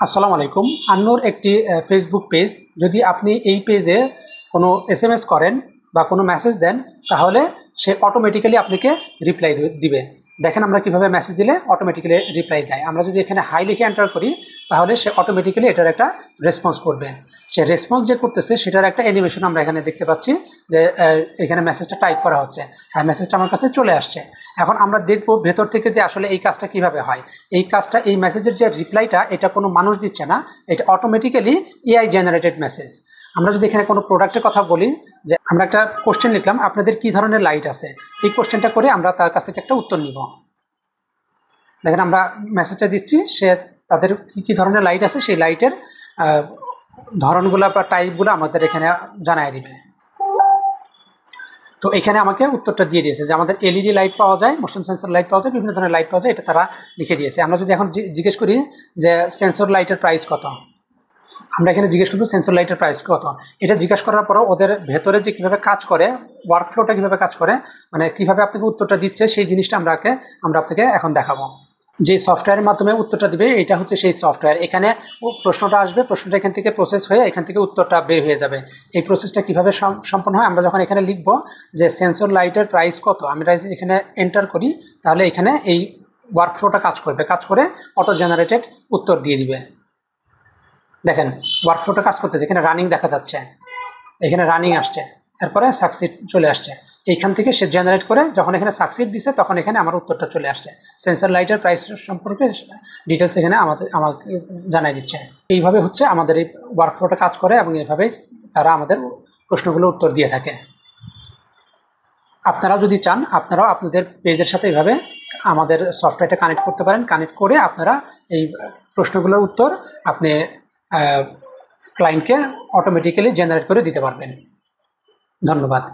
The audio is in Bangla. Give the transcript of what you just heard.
আসসালামু আলাইকুম। আন্নুর একটি ফেসবুক পেজ। যদি আপনি এই পেজে কোনো এসএমএস করেন বা কোনো মেসেজ দেন, তাহলে সে অটোমেটিক্যালি আপনাকে রিপ্লাই দিবে। দেখেন আমরা কিভাবে মেসেজ দিলে অটোমেটিক্যালি রিপ্লাই দেয়। আমরা যদি এখানে হাই লিখে এন্টার করি, তাহলে সে অটোমেটিক্যালি এটার একটা রেসপন্স করবে। সে রেসপন্স যে করতেছে সেটার একটা অ্যানিমেশন আমরা এখানে দেখতে পাচ্ছি, যে এখানে মেসেজটা টাইপ করা হচ্ছে। হ্যাঁ, মেসেজটা আমার কাছে চলে আসছে। এখন আমরা দেখব ভেতর থেকে যে আসলে এই কাজটা কিভাবে হয়। এই কাজটা, এই মেসেজের যে রিপ্লাইটা, এটা কোনো মানুষ দিচ্ছে না, এটা অটোমেটিক্যালি এআই জেনারেটেড মেসেজ। আমরা যদি এখানে কোনো প্রোডাক্টের কথা বলি, যে আমরা একটা কোশ্চেন লিখলাম, আপনাদের কি ধরনের লাইট আছে, এই কোশ্চেনটা করে আমরা তার কাছ থেকে একটা উত্তর নিব। দেখেন আমরা মেসেজটা দিচ্ছি, সে তাদের কি কি ধরনের লাইট আছে সেই লাইটের ধরনগুলো বা টাইপগুলো আমাদের এখানে জানাই দিবে। তো এখানে আমাকে উত্তরটা দিয়ে দিয়েছে যে আমাদের এলইডি লাইট পাওয়া যায়, মোশন সেন্সর লাইট পাওয়া যায়, বিভিন্ন ধরনের লাইট পাওয়া যায়, এটা তারা লিখে দিয়েছে। আমরা যদি এখন জিজ্ঞেস করি যে সেন্সর লাইটের প্রাইস কত, আমরা এখানে জিজ্ঞেস করবো সেন্সর লাইটের প্রাইস কত। এটা জিজ্ঞাসা করার পরও ওদের ভেতরে যে কিভাবে কাজ করে, ওয়ার্কফ্লোটা কিভাবে কাজ করে, মানে কিভাবে আপনাকে উত্তরটা দিচ্ছে, সেই জিনিসটা আমরা আপনাকে এখন দেখাবো। যে সফটওয়্যারের মাধ্যমে উত্তরটা দিবে, এটা হচ্ছে সেই সফটওয়্যার। এখানে প্রশ্নটা আসবে, প্রশ্নটা এখান থেকে প্রসেস হয়ে এখান থেকে উত্তরটা বের হয়ে যাবে। এই প্রসেসটা কিভাবে সম্পন্ন হয়, আমরা যখন এখানে লিখব যে সেন্সর লাইটের প্রাইস কত, আমরা এখানে এন্টার করি, তাহলে এখানে এই ওয়ার্কফ্লোটা কাজ করবে, কাজ করে অটো জেনারেটেড উত্তর দিয়ে দিবে। দেখেন ওয়ার্কফ্লোটা কাজ করতেছে, এখানে রানিং দেখা যাচ্ছে, এখানে রানিং আসছে, এরপরে সাকসিড চলে আসছে। এইখান থেকে সে জেনারেট করে যখন এখানে সাকসিড দিছে, তখন এখানে আমার উত্তরটা চলে আসছে। সেন্সর লাইটের প্রাইস সম্পর্কে ডিটেলস এখানে আমাকে জানাই দিচ্ছে। এইভাবে হচ্ছে আমাদের এই ওয়ার্কফ্লোটা কাজ করে, এবং এইভাবেই তারা আমাদের প্রশ্নগুলোর উত্তর দিয়ে থাকে। আপনারাও যদি চান, আপনারাও আপনাদের পেজের সাথে এইভাবে আমাদের সফটওয়্যারটা কানেক্ট করতে পারেন। কানেক্ট করে আপনারা এই প্রশ্নগুলোর উত্তর আপনি ক্লায়েন্টকে অটোমেটিক্যালি জেনারেট করে দিতে পারবেন। ধন্যবাদ।